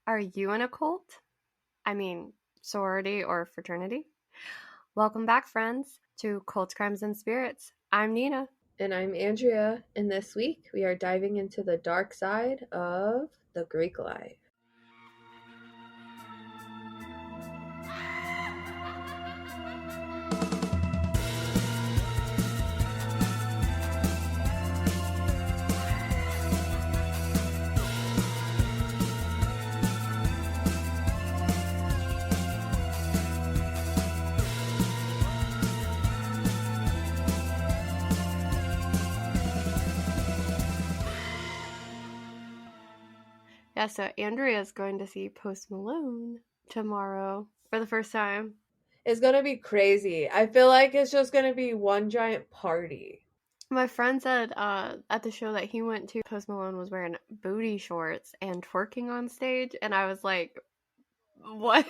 Are you in a cult? I mean, sorority or fraternity? Welcome back, friends, to Cult Crimes and Spirits. I'm Nina. And I'm Andrea, and this week we are diving into the dark side of the Greek life. Yeah, so Andrea's going to see Post Malone tomorrow for the first time. It's gonna be crazy. I feel like it's just gonna be one giant party. My friend said at the show that he went to, Post Malone was wearing booty shorts and twerking on stage, and I was like, what?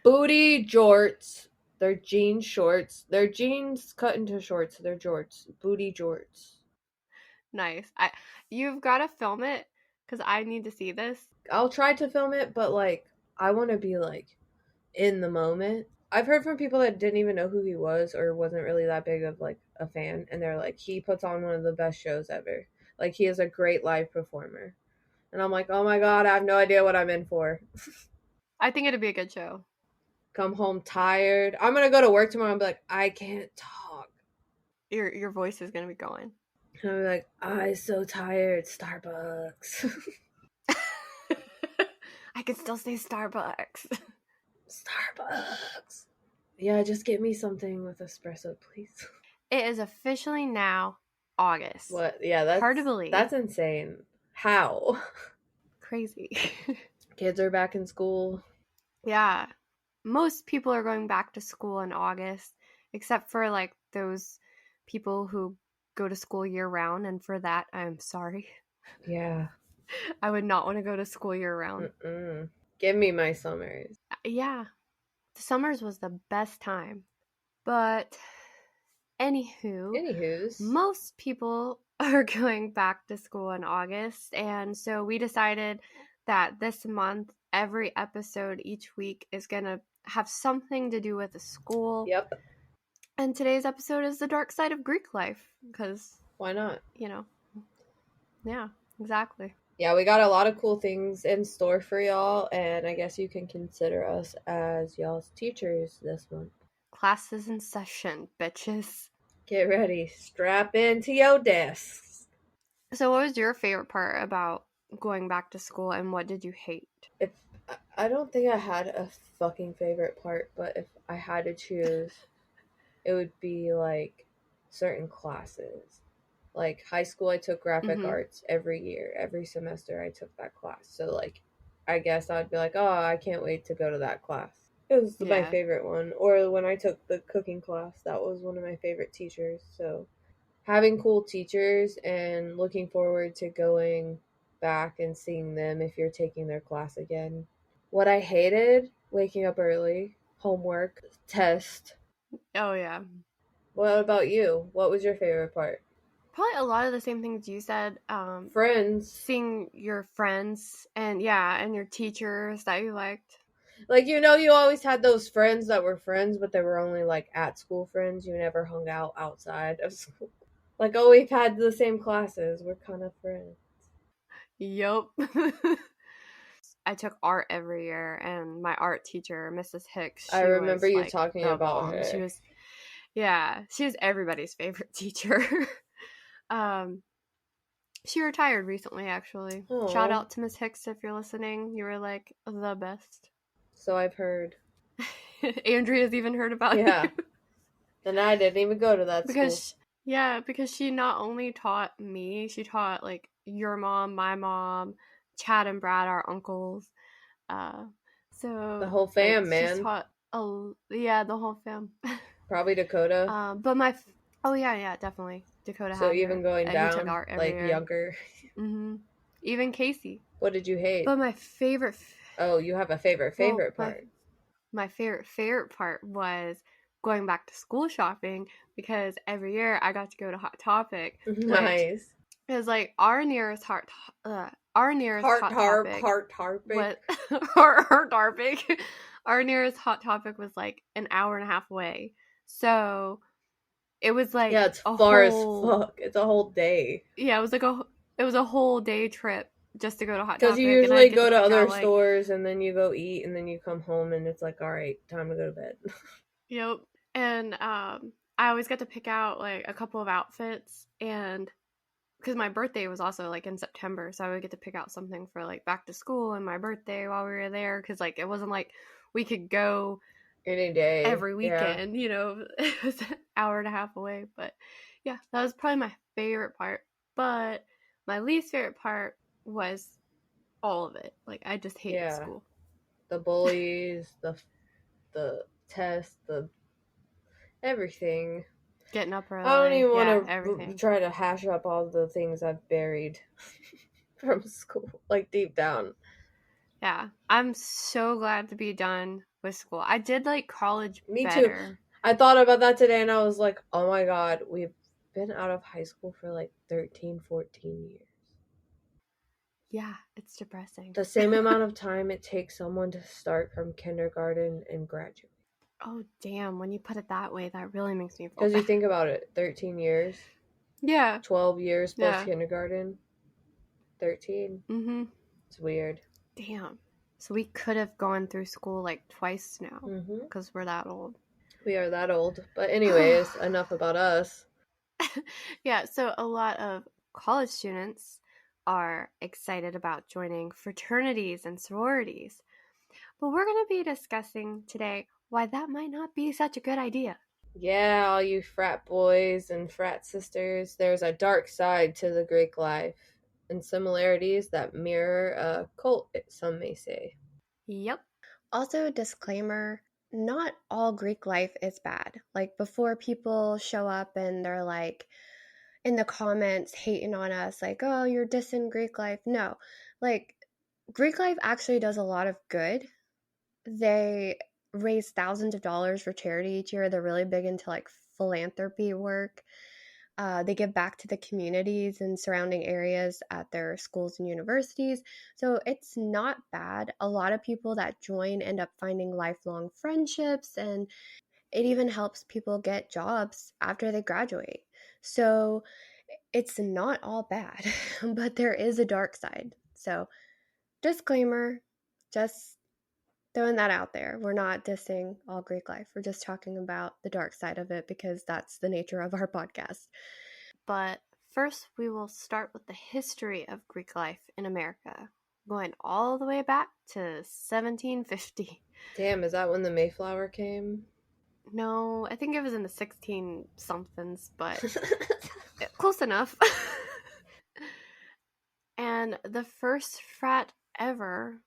Booty jorts. They're jean shorts. They're jeans cut into shorts. They're jorts. Booty jorts. Nice. You've got to film it because I need to see this. I'll try to film it, but I want to be in the moment. I've heard from people that didn't even know who he was or wasn't really that big of a fan, and they're like, he puts on one of the best shows ever. Like, he is a great live performer. And I'm like, oh my god, I have no idea what I'm in for. I think it'd be a good show. Come home tired. I'm gonna go to work tomorrow and be like, I can't talk. Your voice is gonna be going. And I'll be like, I'm so tired. Starbucks. I can still say Starbucks. Starbucks. Yeah, just get me something with espresso, please. It is officially now August. What? Yeah, that's hard to believe. That's insane. How? Crazy. Kids are back in school. Yeah. Most people are going back to school in August, except for those people who go to school year round, and for that, I'm sorry. Yeah. I would not want to go to school year round. Give me my summers. Yeah. The summers was the best time. But Anywho's, most people are going back to school in August, and so we decided that this month, every episode each week is going to have something to do with a school. Yep. And today's episode is the dark side of Greek life, because... why not? Yeah, exactly. Yeah, we got a lot of cool things in store for y'all, and I guess you can consider us as y'all's teachers this month. Classes in session, bitches. Get ready. Strap into your desks. So what was your favorite part about going back to school, and what did you hate? I don't think I had a fucking favorite part, but if I had to choose, it would be certain classes. Like high school, I took graphic arts every year. Every semester I took that class. So I guess I'd be like, oh, I can't wait to go to that class. It was my favorite one. Or when I took the cooking class, that was one of my favorite teachers. So having cool teachers and looking forward to going back and seeing them if you're taking their class again. What I hated, waking up early, homework, test. Oh, yeah. What about you? What was your favorite part? Probably a lot of the same things you said. Friends. Seeing your friends and your teachers that you liked. You always had those friends that were friends, but they were only at school friends. You never hung out outside of school. We've had the same classes. We're kind of friends. Yup. I took art every year, and my art teacher, Mrs. Hicks, I remember you talking about her. She was everybody's favorite teacher. She retired recently, actually. Aww. Shout out to Miss Hicks if you're listening. You were the best. So I've heard. Andrea's even heard about you. And I didn't even go to that school. Because she not only taught me, she taught your mom, my mom, Chad and Brad, our uncles. So the whole fam, man. She taught, the whole fam. Probably Dakota. But definitely Dakota. So even her. Going down, year. Younger. Even Casey. What did you hate? But my favorite. Oh, you have a favorite part. My favorite part was going back to school shopping, because every year I got to go to Hot Topic. Nice. Because our nearest our nearest hot topic Heart topic. was our topic. Our nearest hot topic was like an hour and a half away. So it was Yeah, like it's a far as whole fuck. It's a whole day. yeah, it was a whole day trip just to go to Hot Because you Topic, and I'd usually get to go to pick other out like stores and then you go eat and then you come home and it's like, all right, time to go to bed. yep. And I always got to pick out like a couple of outfits, and because my birthday was also like in September, so I would get to pick out something for like back to school and my birthday while we were there, because like it wasn't like we could go Any day. every Yeah. weekend, you know. It was an hour and a half away. But yeah, that was probably my favorite part. But my least favorite part was all of it. Like, I just hated Yeah. school. The bullies, the test, the everything. Getting up I don't early. even want Yeah, to everything. try to hash up all the things I've buried from school, like deep down. Yeah. I'm so glad to be done with school. I did like college Me too. better. I thought about that today and I was like, oh my god, we've been out of high school for like 13, 14 years. Yeah, it's depressing. The same amount of time it takes someone to start from kindergarten and graduate. Oh, damn. When you put it that way, that really makes me feel Because you bad. think about it, 13 years, Yeah. 12 years plus Yeah. kindergarten, 13. Mm-hmm. It's weird. Damn. So we could have gone through school like twice now Mm-hmm. because we're that old. We are that old. But anyways, enough about us. Yeah, so a lot of college students are excited about joining fraternities and sororities. But we're going to be discussing today why that might not be such a good idea. Yeah, all you frat boys and frat sisters, there's a dark side to the Greek life and similarities that mirror a cult, some may say. Yep. Also, disclaimer, not all Greek life is bad. Like, before people show up and they're like in the comments hating on us, like, oh, you're dissing Greek life. No, like, Greek life actually does a lot of good. They raise thousands of dollars for charity each year. They're really big into like philanthropy work. They give back to the communities and surrounding areas at their schools and universities. So it's not bad. A lot of people that join end up finding lifelong friendships, and it even helps people get jobs after they graduate. So it's not all bad, but there is a dark side. So, disclaimer, just throwing that out there. We're not dissing all Greek life. We're just talking about the dark side of it because that's the nature of our podcast. But first, we will start with the history of Greek life in America, going all the way back to 1750. Damn, is that when the Mayflower came? No, I think it was in the 16 somethings, but close enough. And the first frat ever,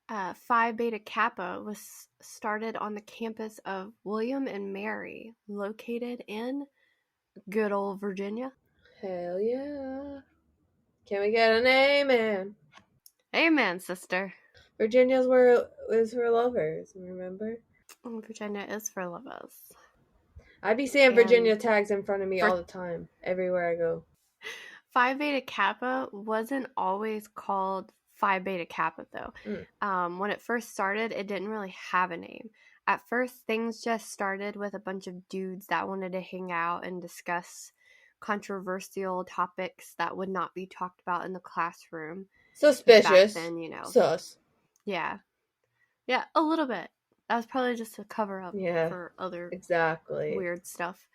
Phi Beta Kappa, was started on the campus of William and Mary, located in good old Virginia. Hell yeah. Can we get an amen? Amen, sister. Virginia's where is for lovers, remember? Virginia is for lovers. I be seeing And Virginia tags in front of me for all the time, everywhere I go. Phi Beta Kappa wasn't always called Phi Beta Kappa, though. When it first started, it didn't really have a name. At first, things just started with a bunch of dudes that wanted to hang out and discuss controversial topics that would not be talked about in the classroom. Suspicious. Back then, you know. Sus. Yeah. Yeah, a little bit. That was probably just a cover up Yeah, for other exactly. weird stuff.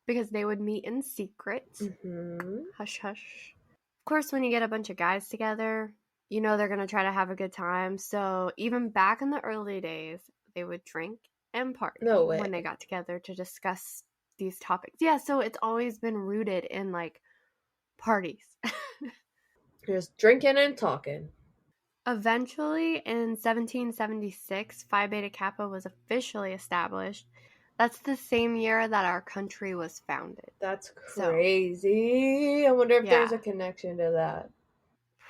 Because they would meet in secret. Mm-hmm. Hush, hush. Of course, when you get a bunch of guys together, you know they're going to try to have a good time. So even back in the early days, they would drink and party No way. when they got together to discuss these topics. Yeah, so it's always been rooted in like parties. Just drinking and talking. Eventually, in 1776, Phi Beta Kappa was officially established. That's the same year that our country was founded. That's crazy. I wonder if there's a connection to that.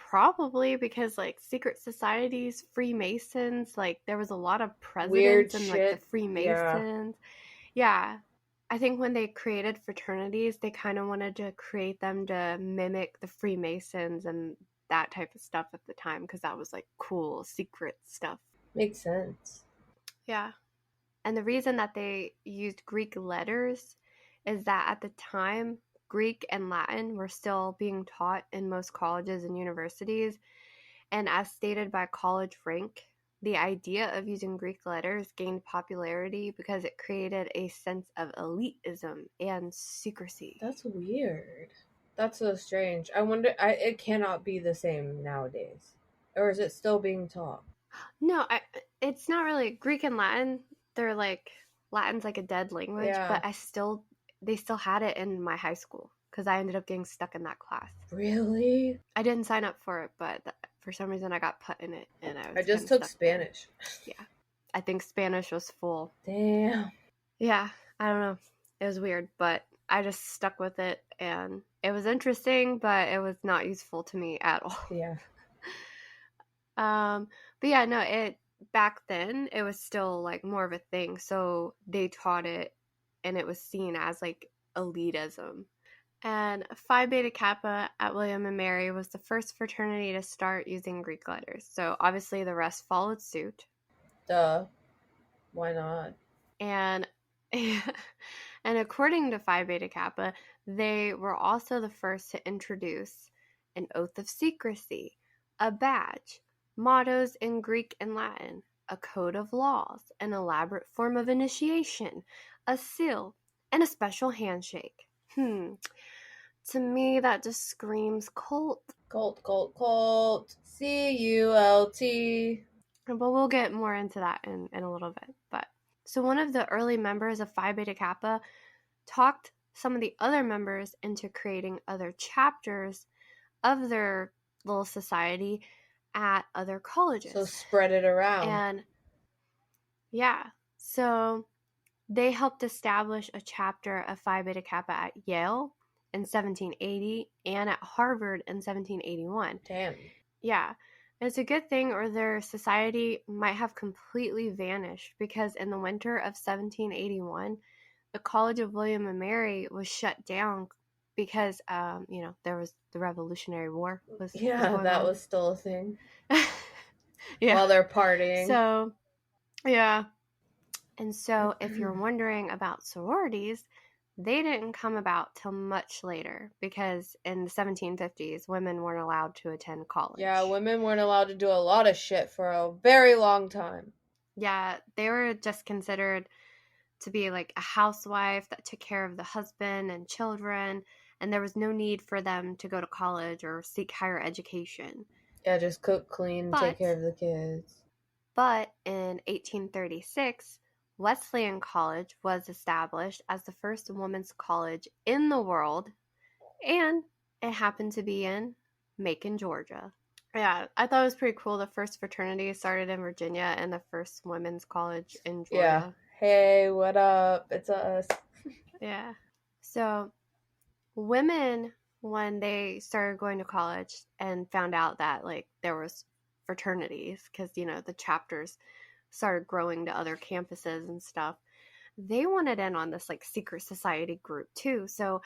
Probably because, like, secret societies, Freemasons, like, there was a lot of presidents Weird and, shit. like, the Freemasons. Yeah. I think when they created fraternities, they kind of wanted to create them to mimic the Freemasons and that type of stuff at the time because that was like cool secret stuff. Makes sense. Yeah. And the reason that they used Greek letters is that at the time, Greek and Latin were still being taught in most colleges and universities. And as stated by College Rank, the idea of using Greek letters gained popularity because it created a sense of elitism and secrecy. That's weird. That's so strange. I wonder. It cannot be the same nowadays, or is it still being taught? No, it's not really Greek and Latin. They're like Latin's like a dead language, Yeah. but they still had it in my high school because I ended up getting stuck in that class. Really? I didn't sign up for it, but for some reason I got put in it, and I I was kind just of took stuck there. Spanish. Yeah, I think Spanish was full. Damn. Yeah, I don't know. It was weird, but I just stuck with it, and it was interesting, but it was not useful to me at all. Yeah. Um, but yeah, no, it back then it was still like more of a thing, so they taught it, and it was seen as like elitism. And Phi Beta Kappa at William and Mary was the first fraternity to start using Greek letters. So obviously the rest followed suit. Duh. Why not? And and according to Phi Beta Kappa, they were also the first to introduce an oath of secrecy, a badge, mottos in Greek and Latin, a code of laws, an elaborate form of initiation, a seal, and a special handshake. To me, that just screams cult. Cult, cult, cult. CULT. But we'll get more into that in a little bit. But so one of the early members of Phi Beta Kappa talked some of the other members into creating other chapters of their little society at other colleges. So spread it around. And yeah, so they helped establish a chapter of Phi Beta Kappa at Yale in 1780 and at Harvard in 1781. Damn. Yeah, it's a good thing, or their society might have completely vanished because in the winter of 1781, the College of William and Mary was shut down because, there was the Revolutionary War was going that on. was still a thing. Yeah. While they're partying. So, yeah. And so, if you're wondering about sororities, they didn't come about till much later because in the 1750s, women weren't allowed to attend college. Yeah, women weren't allowed to do a lot of shit for a very long time. Yeah, they were just considered to be like a housewife that took care of the husband and children, and there was no need for them to go to college or seek higher education. Yeah, just cook, clean, take care of the kids. But in 1836, Wesleyan College was established as the first women's college in the world, and it happened to be in Macon, Georgia. Yeah, I thought it was pretty cool. The first fraternity started in Virginia and the first women's college in Georgia. Yeah. Hey, what up? It's us. Yeah. So, women, when they started going to college and found out that, like, there was fraternities, because, the chapters started growing to other campuses and stuff, they wanted in on this, like, secret society group, too. So,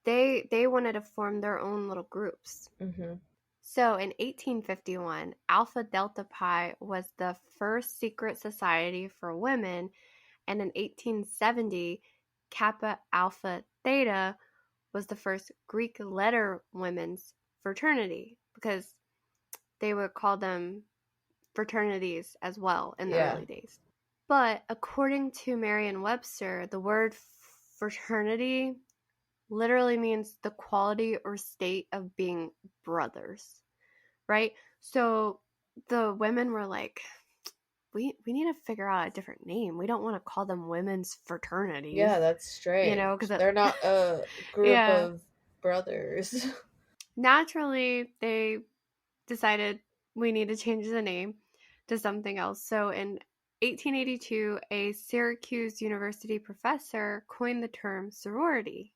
they wanted to form their own little groups. Mm-hmm. So in 1851, Alpha Delta Pi was the first secret society for women, and in 1870, Kappa Alpha Theta was the first Greek letter women's fraternity because they would call them fraternities as well in the early days. But according to Merriam-Webster, the word fraternity literally means the quality or state of being brothers, right? So the women were like, we need to figure out a different name. We don't want to call them women's fraternities. Yeah, that's strange. Because they're not a group of brothers. Naturally, they decided we need to change the name to something else. So in 1882, a Syracuse University professor coined the term sorority,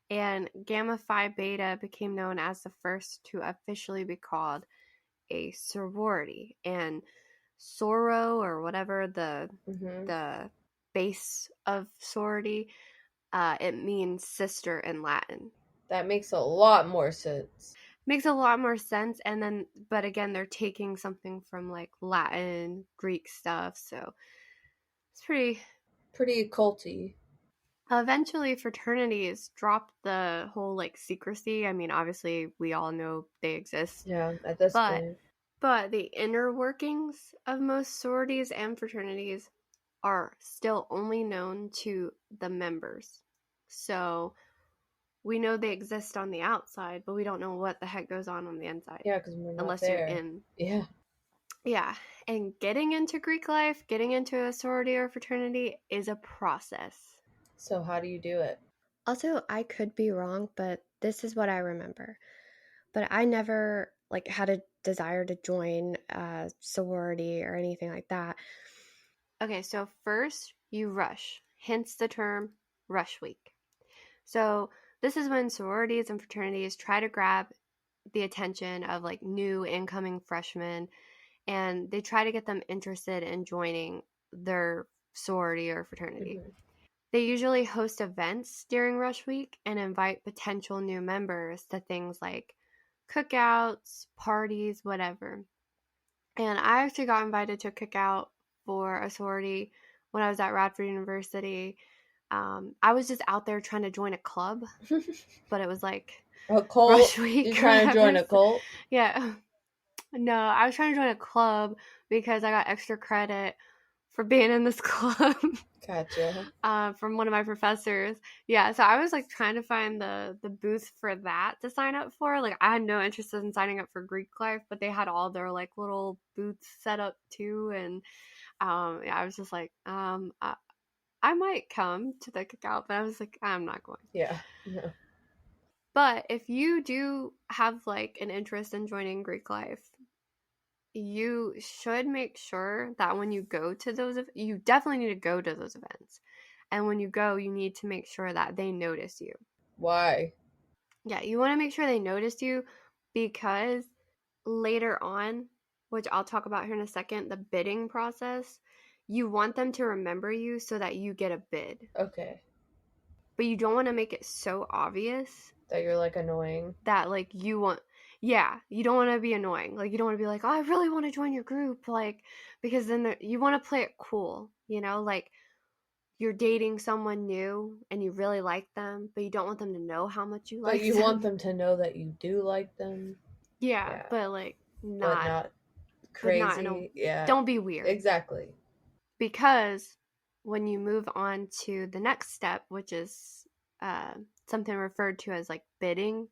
and Gamma Phi Beta became known as the first to officially be called a sorority. And sorrow, or whatever the base of sorority, it means sister in Latin. That makes a lot more sense. Makes a lot more sense. And then, but again, they're taking something from like Latin, Greek stuff. So it's Pretty occulty. Eventually, fraternities dropped the whole like secrecy. I mean, obviously, we all know they exist, Yeah, at this but point. the inner workings of most sororities and fraternities are still only known to the members. So we know they exist on the outside, but we don't know what the heck goes on the inside Yeah, because we're not unless you're there. in. Yeah. Yeah, and getting into Greek life, getting into a sorority or fraternity is a process. So how do you do it? Also, I could be wrong, but this is what I remember. But I never like had a desire to join a sorority or anything like that. Okay, so first you rush, hence the term rush week. So this is when sororities and fraternities try to grab the attention of like new incoming freshmen, and they try to get them interested in joining their sorority or fraternity. Mm-hmm. They usually host events during Rush Week and invite potential new members to things like cookouts, parties, whatever. And I actually got invited to a cookout for a sorority when I was at Radford University. I was just out there trying to join a club, but it was like A cult? Rush You're Week or trying to join whatever. a cult? Yeah. No, I was trying to join a club because I got extra credit for being in this club. Gotcha. From one of my professors. Yeah, so I was like trying to find the booth for that to sign up for. Like I had no interest in signing up for Greek life, but they had all their like little booths set up too, and yeah, I was just like, I might come to the cookout, but I was like, I'm not going. Yeah. No. But if you do have like an interest in joining Greek life, you should make sure that when you go to those, you definitely need to go to those events. And when you go, you need to make sure that they notice you. Why? Yeah, you want to make sure they notice you because later on, which I'll talk about here in a second, the bidding process, you want them to remember you so that you get a bid. Okay. But you don't want to make it so obvious That you're like annoying. that like you want, yeah, you don't want to be annoying. Like you don't want to be like, oh, I really want to join your group, like, because then you want to play it cool, like you're dating someone new and you really like them, but you don't want them to know how much you But like you them. want them to know that you do like them. Yeah, Yeah. but like But not, not but not in a, crazy. Yeah. don't be weird. Exactly. Because when you move on to the next step, which is something referred to as like bidding,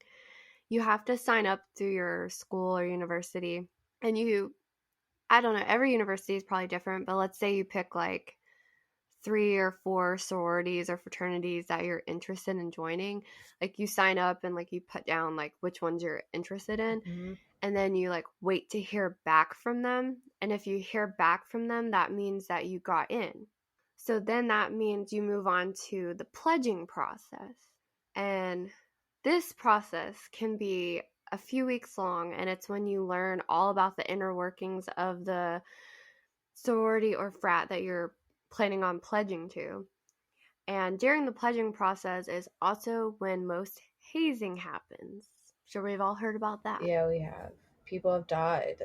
you have to sign up through your school or university. And I don't know, every university is probably different, but let's say you pick like 3 or 4 sororities or fraternities that you're interested in joining. Like you sign up and like you put down like which ones you're interested in. Mm-hmm. And then you like wait to hear back from them. And if you hear back from them, that means that you got in. So then that means you move on to the pledging process. And this process can be a few weeks long, and it's when you learn all about the inner workings of the sorority or frat that you're planning on pledging to. And during the pledging process is also when most hazing happens. Sure, we've all heard about that. Yeah, we have. People have died.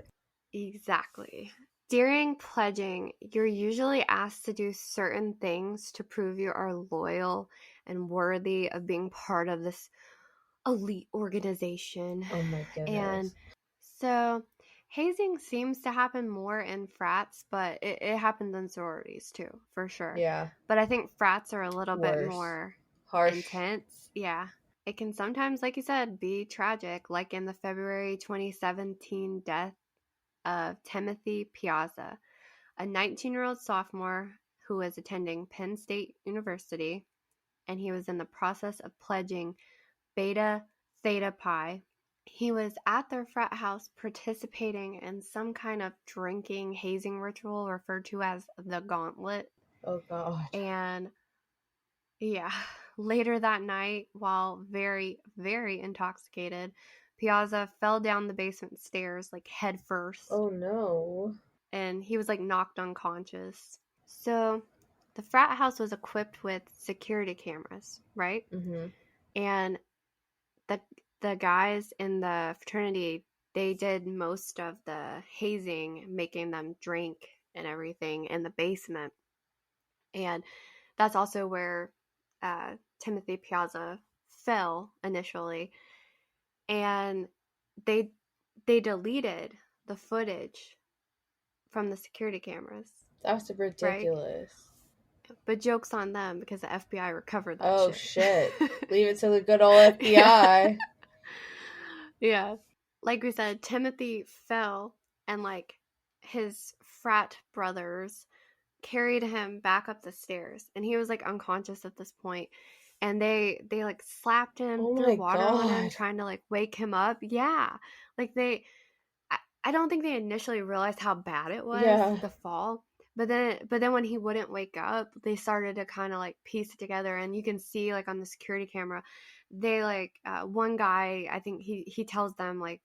Exactly. During pledging, you're usually asked to do certain things to prove you are loyal and worthy of being part of this elite organization. Oh my And goodness. so hazing seems to happen more in frats, but it happens in sororities too, for sure. Yeah. But I think frats are a little bit Worse. more Harsh. intense. Yeah. It can sometimes, like you said, be tragic, like in the February 2017 death of Timothy Piazza, a 19-year-old sophomore who was attending Penn State University, and he was in the process of pledging Beta Theta Pi. He was at their frat house participating in some kind of drinking hazing ritual referred to as the gauntlet. Oh god. And yeah, later that night, while very, very intoxicated, Piazza fell down the basement stairs like head first. Oh no. And he was like knocked unconscious. So the frat house was equipped with security cameras, right? Mm-hmm. And the the guys in the fraternity, they did most of the hazing, making them drink and everything in the basement. And that's also where Timothy Piazza fell initially. And they they deleted the footage from the security cameras, That's right? ridiculous. But joke's on them because the FBI recovered that Oh shit. shit. Leave it to the good old Yeah. FBI. Yeah. Like we said, Timothy fell, and like his frat brothers carried him back up the stairs, and he was like unconscious at this point. And they like slapped him, Oh threw my water on him, god. trying to like wake him up. Yeah. Like I don't think they initially realized how bad it was, Yeah. the fall. But then when he wouldn't wake up, they started to kind of like piece it together, and you can see like on the security camera, they like one guy, I think he tells them like,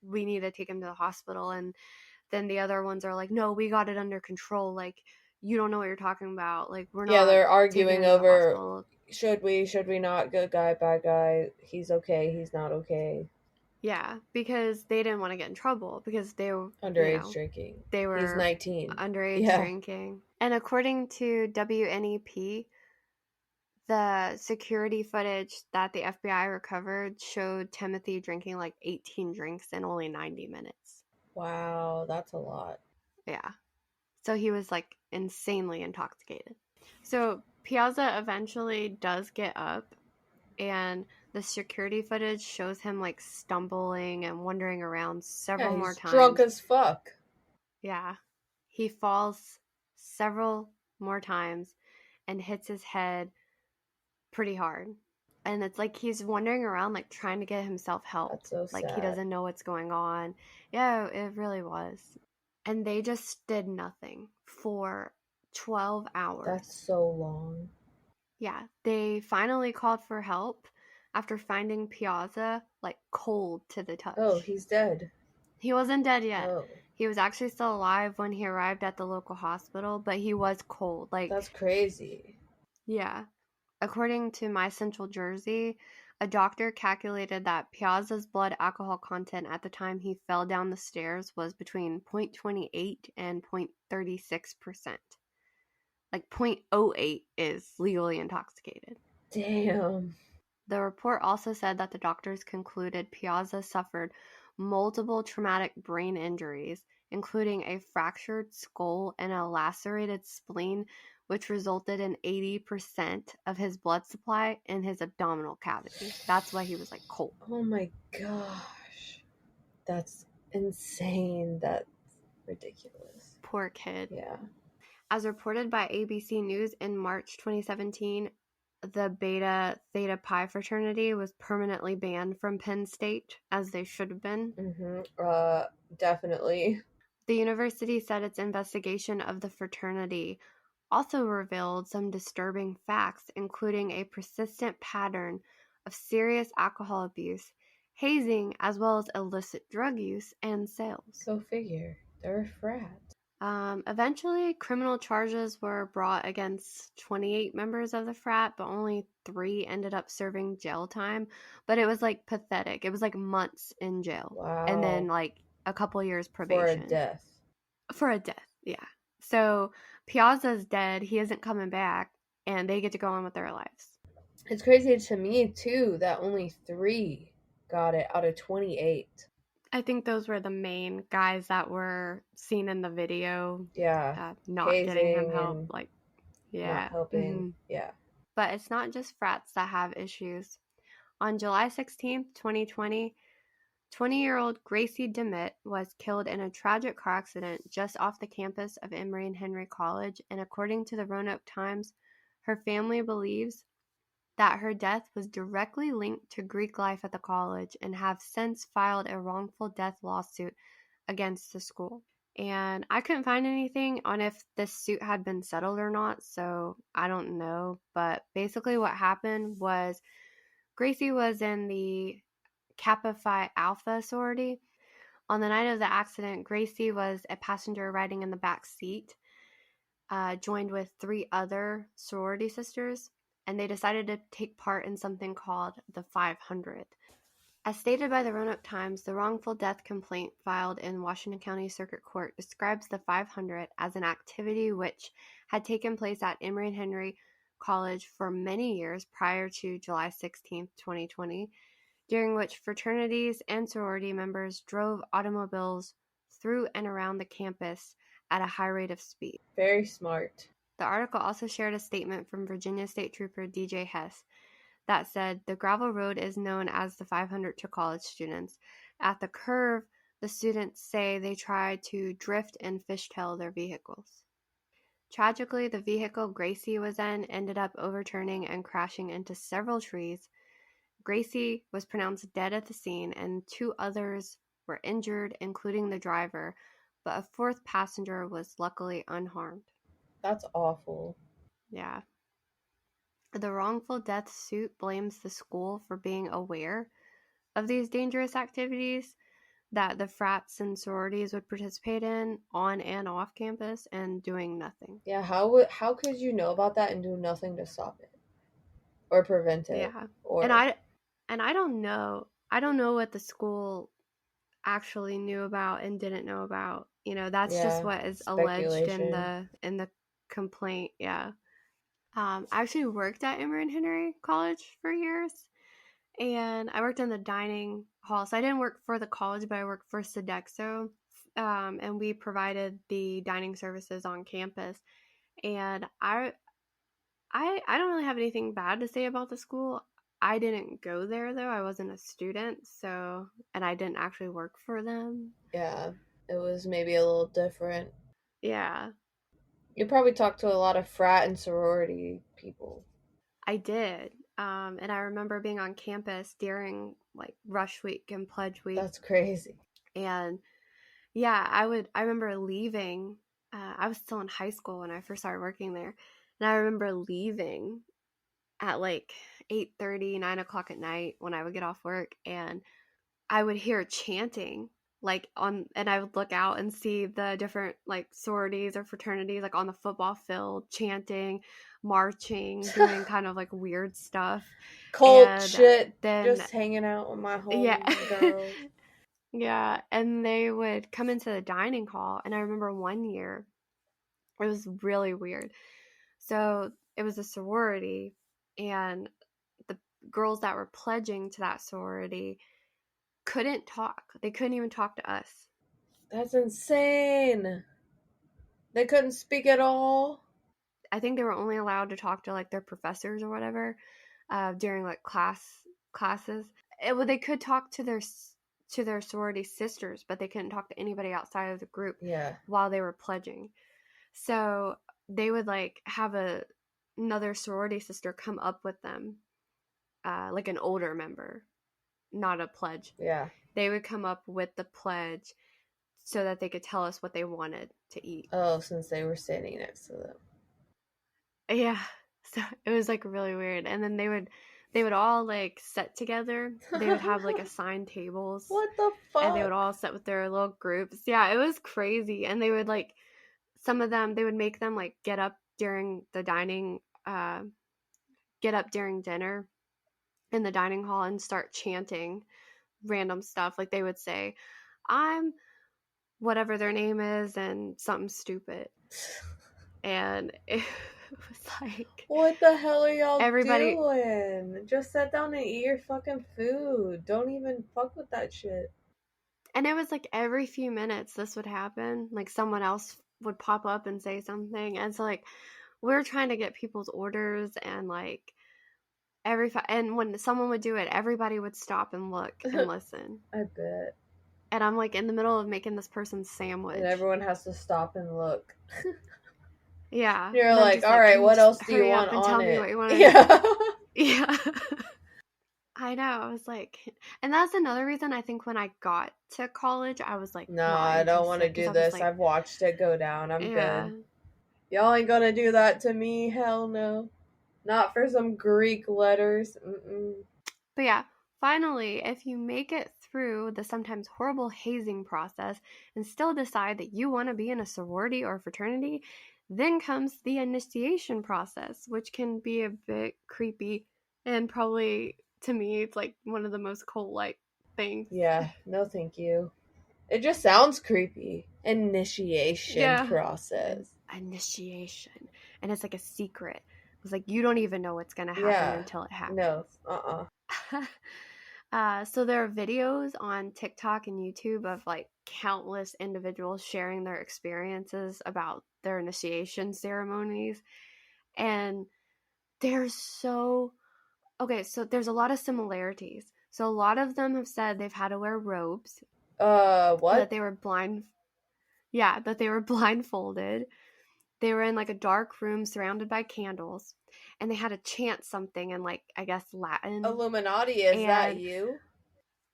we need to take him to the hospital, and then the other ones are like, no, we got it under control, like you don't know what you're talking about, like we're Yeah, not they're taking arguing him to the over hospital. should we not, good guy, bad guy, he's okay, he's not okay. Yeah, because they didn't want to get in trouble because they were, Underage drinking. they He's were 19. underage Yeah. drinking. And according to WNEP, the security footage that the FBI recovered showed Timothy drinking like 18 drinks in only 90 minutes. Wow, that's a lot. Yeah. So he was like insanely intoxicated. So Piazza eventually does get up, and the security footage shows him like stumbling and wandering around Yeah, several more he's drunk times. as fuck. Yeah. He falls several more times and hits his head pretty hard. And it's like he's wandering around, like trying to get himself That's help. so Like he sad. doesn't know what's going on. Yeah, it really was. And they just did nothing for 12 That's hours. so long. Yeah, they finally called for help after finding Piazza like cold to the Oh, touch. he's dead. He wasn't dead yet. Oh, He was actually still alive when he arrived at the local hospital, but he was cold. Like, that's crazy. yeah. According to My Central Jersey, a doctor calculated that Piazza's blood alcohol content at the time he fell down the stairs was between 0.28 and 0.36%. Like 0.08 is legally intoxicated. Damn. The report also said that the doctors concluded Piazza suffered multiple traumatic brain injuries, including a fractured skull and a lacerated spleen, which resulted in 80% of his blood supply in his abdominal cavity. That's why he was like cold. Oh my gosh. That's insane. That's ridiculous. Poor kid. Yeah. As reported by ABC News in March 2017, the Beta Theta Pi fraternity was permanently banned from Penn State, as they should have been. Definitely. The university said its investigation of the fraternity also revealed some disturbing facts, including a persistent pattern of serious alcohol abuse, hazing, as well as illicit drug use and sales. Go figure. They're a frat. Eventually, criminal charges were brought against 28 members of the frat, but only 3 ended up serving jail time. But it was like pathetic. It was like months in jail, and then Wow. like a couple years For a probation death. for a death. Yeah. So Piazza's dead. He isn't coming back, and they get to go on with their lives. It's crazy to me, too, that only 3 got it out of 28. I think those were the main guys that were seen in the video, Yeah. not getting him Hazing help. and Like, not yeah. helping. Yeah. But it's not just frats that have issues. On July 16th, 2020, 20-year-old Gracie DeMitt was killed in a tragic car accident just off the campus of Emory and Henry College, and according to the Roanoke Times, her family believes that her death was directly linked to Greek life at the college and have since filed a wrongful death lawsuit against the school. And I couldn't find anything on if this suit had been settled or not, so I don't know. But basically, what happened was Gracie was in the Kappa Phi Alpha sorority. On the night of the accident, Gracie was a passenger riding in the back seat. joined with 3 other sorority sisters, and they decided to take part in something called the 500. As stated by the Roanoke Times, the wrongful death complaint filed in Washington County Circuit Court describes the 500 as an activity which had taken place at Emory and Henry College for many years prior to July 16, 2020, during which fraternities and sorority members drove automobiles through and around the campus at a high rate of speed. Very smart. The article also shared a statement from Virginia State Trooper DJ Hess that said the gravel road is known as the 500 to college students. At the curve, the students say they try to drift and fishtail their vehicles. Tragically, the vehicle Gracie was in ended up overturning and crashing into several trees. Gracie was pronounced dead at the scene, and 2 others were injured, including the driver, but a 4th passenger was luckily unharmed. That's awful. Yeah. The wrongful death suit blames the school for being aware of these dangerous activities that the frats and sororities would participate in on and off campus and doing nothing. Yeah, how could you know about that and do nothing to stop it or prevent it? Yeah. And Or I don't know. I don't know what the school actually knew about and didn't know about. That's just yeah, what is alleged in speculation. the complaint. Yeah. I actually worked at Emory and Henry College for years, and I worked in the dining hall. So I didn't work for the college, but I worked for Sodexo, and we provided the dining services on campus. And I don't really have anything bad to say about the school. I didn't go there though. I wasn't a student, and I didn't actually work for them. Yeah, it was maybe a little different. Yeah, You probably talked to a lot of frat and sorority people. I did. And I remember being on campus during like rush week and pledge week. That's crazy. And yeah, I remember leaving. I was still in high school when I first started working there. And I remember leaving at like 8:30, 9 o'clock at night when I would get off work, and I would hear chanting and I would look out and see the different like sororities or fraternities like on the football field chanting, marching, doing kind of like weird stuff. Cult And shit. then Just hanging out with my yeah. homegirls. Yeah, and they would come into the dining hall, and I remember one year it was really weird. So it was a sorority, and the girls that were pledging to that sorority couldn't talk. They couldn't even talk to us. That's insane. They couldn't speak at all. I think they were only allowed to talk to like their professors or whatever during like classes. They could talk to their sorority sisters, but they couldn't talk to anybody outside of the group Yeah. while they were pledging. So they would like have another sorority sister come up with them, like an older member, not a pledge. Yeah. They would come up with the pledge so that they could tell us what they wanted to eat. Oh, since they were standing next to them. Yeah. So it was like really weird. And then they would all like sit together. They would have like assigned tables. What the And they would fuck? all sit with their little groups. Yeah, it was crazy. And they would like some of them they would make them like get up during dinner in the dining hall and start chanting random stuff. Like they would say, I'm whatever their name is and something stupid. And it was like What the hell are y'all everybody, doing? Just sit down and eat your fucking food. Don't even fuck with that shit. and it was like every few minutes this would happen. Like someone else would pop up and say something. And so like we were trying to get people's orders, and like and when someone would do it, everybody would stop and look and listen. I bet. And I'm like in the middle of making this person's sandwich. And everyone has to stop and look. Yeah. You're like, all right, "Can what else do you hurry up want and on tell it? me what you want to Yeah. Yeah. I know. I was like, and that's another reason I think when I got to college, I was like, No, not I don't want to interested, 'cause do I was this. like, I've watched it go down. I'm yeah. good. Y'all ain't gonna do that to me. Hell no. Not for some Greek letters. Mm-mm. But yeah, finally, if you make it through the sometimes horrible hazing process and still decide that you want to be in a sorority or fraternity, Then comes the initiation process, which can be a bit creepy and probably to me it's like one of the most cult-like things. Yeah, no thank you. It just sounds creepy. Initiation Yeah. process. Initiation. And it's like a secret. It's like you don't even know what's going to happen Yeah. until it No. happens. Uh-uh. So there are videos on TikTok and YouTube of like countless individuals sharing their experiences about their initiation ceremonies. And they're so okay, so there's a lot of similarities. So a lot of them have said they've had to wear robes, that What? they were that they were blindfolded. They were in like a dark room surrounded by candles, and they had to chant something in like I guess Latin. Illuminati, is that And you?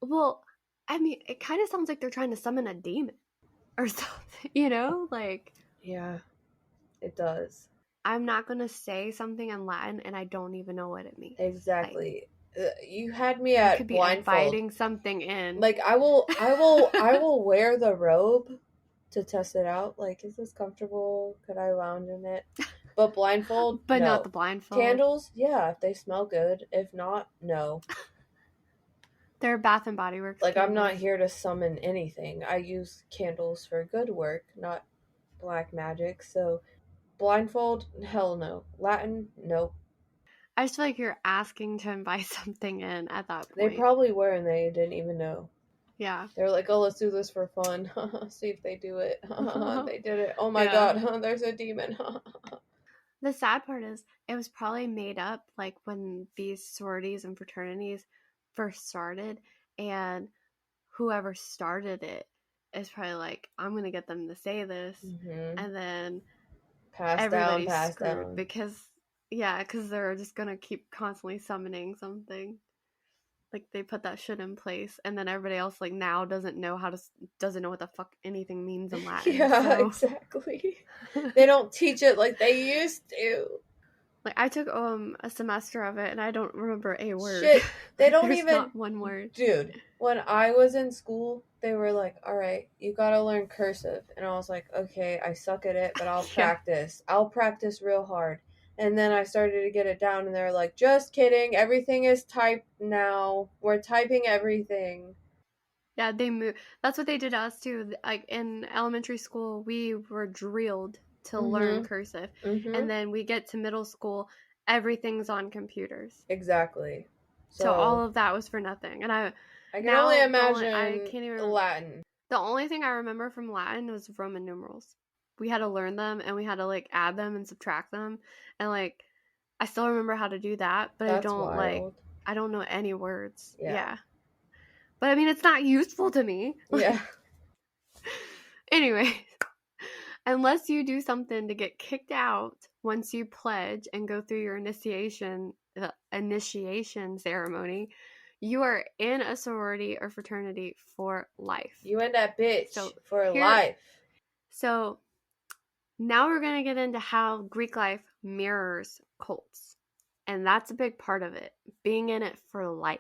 well, I mean, it kind of sounds like they're trying to summon a demon or something, you know? Like Yeah, it does. I'm not going to say something in Latin and I don't even know what it means. Like Exactly. You had me you at could be blindfold. inviting something in. Like I will wear the robe to test it out. Like, is this comfortable? Could I lounge in it? But blindfold, But not no. the blindfold. Candles, yeah, if they smell good. If not, no. They're Bath and Body Works Like, I'm candles. not here to summon anything. I use candles for good work, not black magic. So, blindfold, hell no. Latin, nope. I just feel like you're asking to invite something in at that They point. probably were and they didn't even know. Yeah. They're like, oh, let's do this for fun. See if they do it. They did it. Oh my Yeah. god, there's a demon. The sad part is it was probably made up like when these sororities and fraternities first started, and whoever started it is probably like, I'm going to get them to say this. Mm-hmm. And then Pass down, everybody's pass screwed down. because, yeah, because they're just going to keep constantly summoning something. Like they put that shit in place, and then everybody else like now doesn't know what the fuck anything means in Latin. Yeah, So exactly. They don't teach it like they used to. like I took a semester of it and I don't remember a word. Shit, they Like don't there's even. not one word. Dude, when I was in school, they were like, alright, you gotta learn cursive. And I was like, okay, I suck at it, but I'll Yeah. practice. I'll practice real hard. And then I started to get it down, and they were like, just kidding, everything is typed now. We're typing everything. Yeah, they move. That's what they did to us too. Like in elementary school, we were drilled to learn Mm cursive, hmm. Mm hmm. and then we get to middle school, everything's on computers. Exactly. So all So, of that was for nothing. And I can only I imagine can't even. Latin. The only thing I remember from Latin was Roman numerals. We had to learn them, and we had to like add them and subtract them, and like I still remember how to do that, but That's wild. I don't know any words. Yeah. Yeah. But I mean, it's not useful to me. Yeah. Anyway, unless you do something to get kicked out once you pledge and go through your initiation ceremony, you are in a sorority or fraternity for life. You and that bitch So for here, life. so now we're going to get into how Greek life mirrors cults. And that's a big part of it, being in it for life.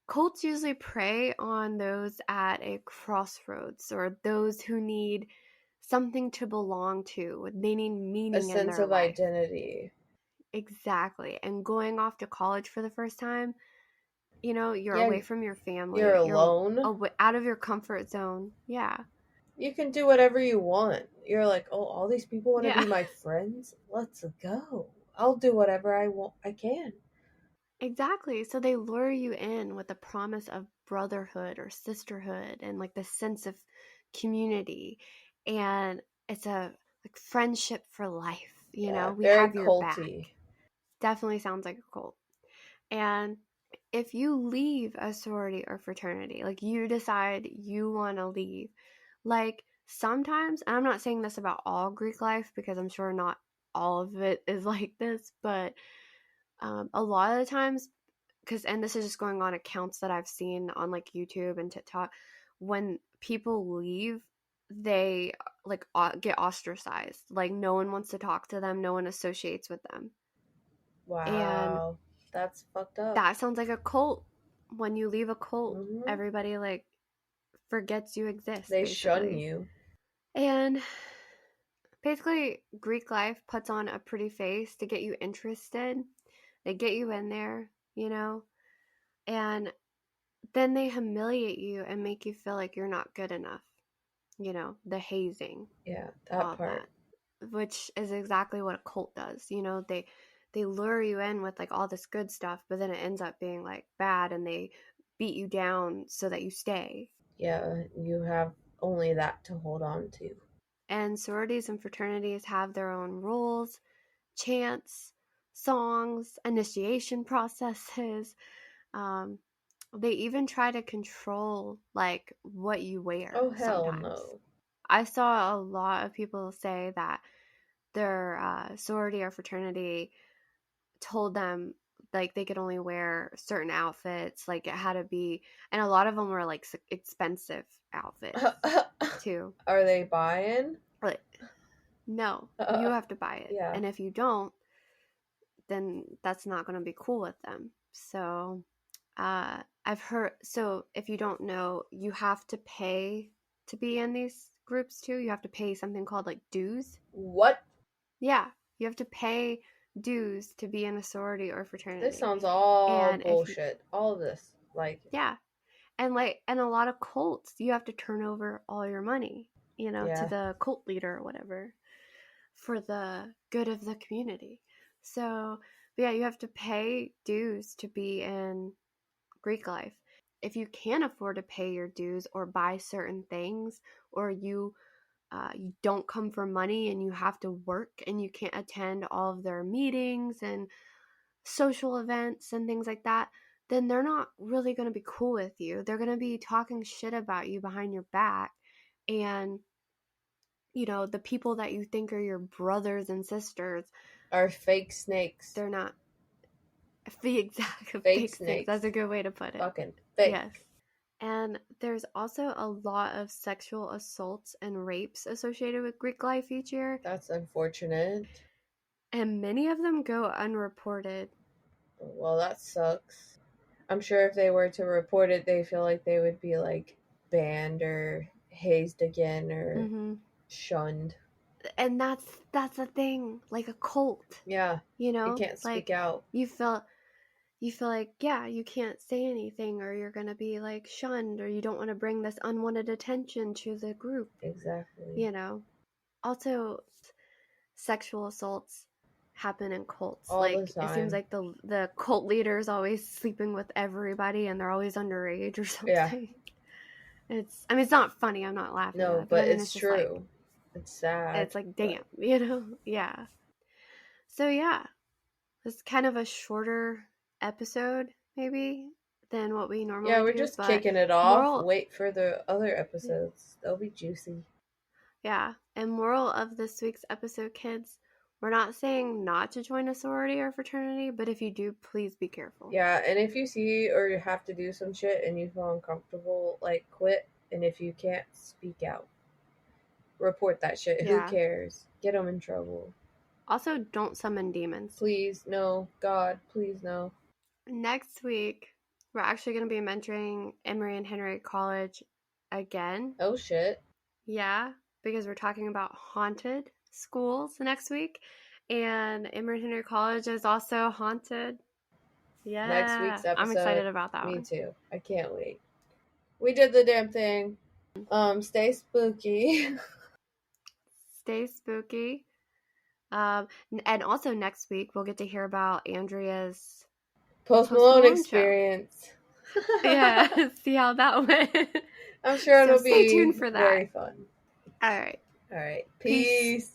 Cults usually prey on those at a crossroads or those who need something to belong to. They need A meaning in sense their of life. identity. Exactly. And going off to college for the first time, you're Yeah, away from your family. you're alone. Out of your comfort zone. Yeah. You can do whatever you want. You're like, oh, all these people want to Yeah. be my friends? Let's go. I'll do whatever I want. I can. Exactly. So they lure you in with the promise of brotherhood or sisterhood and like the sense of community. And it's a like friendship for life. Yeah, We very have your back. culty. Definitely sounds like a cult. And if you leave a sorority or fraternity, like you decide you want to leave, like sometimes, and I'm not saying this about all Greek life because I'm sure not all of it is like this, but a lot of the times, and this is just going on accounts that I've seen on like YouTube and TikTok, when people leave, they like get ostracized. Like no one wants to talk to them, no one associates with them. And Wow. That's fucked up. that sounds like a cult. When you leave a cult, Mm-hmm. everybody like forgets you exist. They basically. shun you. And basically, Greek life puts on a pretty face to get you interested. They get you in there, and then they humiliate you and make you feel like you're not good enough. The hazing, Yeah, that all part. that, which is exactly what a cult does. They lure you in with like all this good stuff, but then it ends up being like bad, and they beat you down so that you stay. Yeah, you have only that to hold on to. And sororities and fraternities have their own rules, chants, songs, initiation processes. Um, they even try to control like what you Oh, wear hell sometimes. no. I saw a lot of people say that their sorority or fraternity told them like they could only wear certain outfits, like it had to be, and a lot of them were like expensive outfits too. Are they buying? Like, no, you have to buy it, Yeah. and if you don't, then that's not going to be cool with them. So I've heard, so if you don't know, you have to pay to be in these groups too. You have to pay something called like dues. What? Yeah, you have to pay dues to be in a sorority or This fraternity. sounds all And if you, bullshit. All of this. Like, yeah, and a lot of cults, you have to turn over all your money, to yeah. the cult leader or whatever for the good of the community. So, yeah, you have to pay dues to be in Greek life. If you can't afford to pay your dues or buy certain things, or you don't come for money and you have to work and you can't attend all of their meetings and social events and things like that, then they're not really going to be cool with you. They're going to be talking shit about you behind your back. And, the people that you think are your brothers and sisters, Are fake snakes. they're not the exact Fake fake snakes. That's snakes. a good way to put it. Fucking fake. Yes. And there's also a lot of sexual assaults and rapes associated with Greek life each year, That's unfortunate. and many of them go unreported. Well, that sucks. I'm sure if they were to report it, they feel like they would be like banned or hazed again or Hmm. shunned. And that's a thing, like a cult, Yeah, you can't speak like out. you feel like, yeah, you can't say anything or you're gonna be like shunned, or you don't want to bring this unwanted attention to the group. Exactly. Also, sexual assaults happen in cults. All the Like it seems time. like the cult leader is always sleeping with everybody and they're always underage or Yeah. something. It's not funny. I'm not laughing at No, it, but but I mean it's it's just like, true. It's sad. it's like, But damn, yeah. So yeah, it's kind of a shorter episode maybe than what we yeah, normally we're do, just but kicking it off. moral, Wait for the other episodes. They'll be juicy. yeah, and moral of this week's episode, kids, we're not saying not to join a sorority or fraternity, but if you do, please be careful. Yeah, and if you see or you have to do some shit and you feel uncomfortable, like quit. And if you can't, speak out. Report that shit. Who Yeah. cares? Get them in trouble. Also, don't summon demons. Please, no. God, please, no. Next week, we're actually going to be mentoring Emory and Henry College again. Oh shit. Yeah, because we're talking about haunted schools next week. And Emory and Henry College is also haunted. Next Yeah, week's I'm episode. excited about that Me one. too. I can't wait. We did the damn thing. Stay spooky. Stay spooky. And also next week, we'll get to hear about Andrea's Post Post Malone Malone show. experience. Yeah, see how that went. I'm sure So it'll stay be tuned for that. very fun. All right. All right. Peace. Peace.